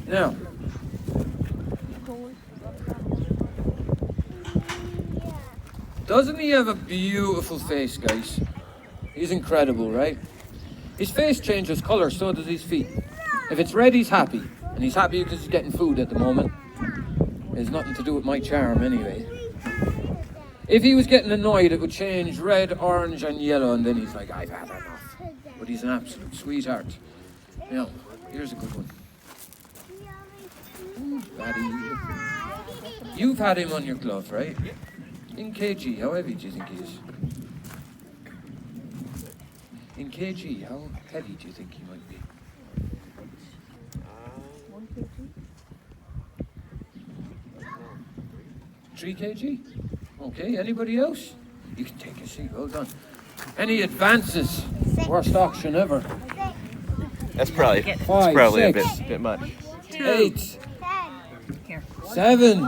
Now, doesn't he have a beautiful face, guys? He's incredible, right? His face changes colour, so does his feet. If it's red, he's happy. And he's happy because he's getting food at the moment. It has nothing to do with my charm anyway. If he was getting annoyed, it would change red, orange and yellow, and then he's like, I've had enough. But he's an absolute sweetheart. Now, here's a good one. Batty. You've had him on your glove, right? In kg, how heavy do you think he is? In kg, how heavy do you think he might be? 1 kg. 3 kg? Okay, anybody else? You can take a seat, well done. Any advances? Worst auction ever. That's probably, Five, a six, bit much. 8, 7.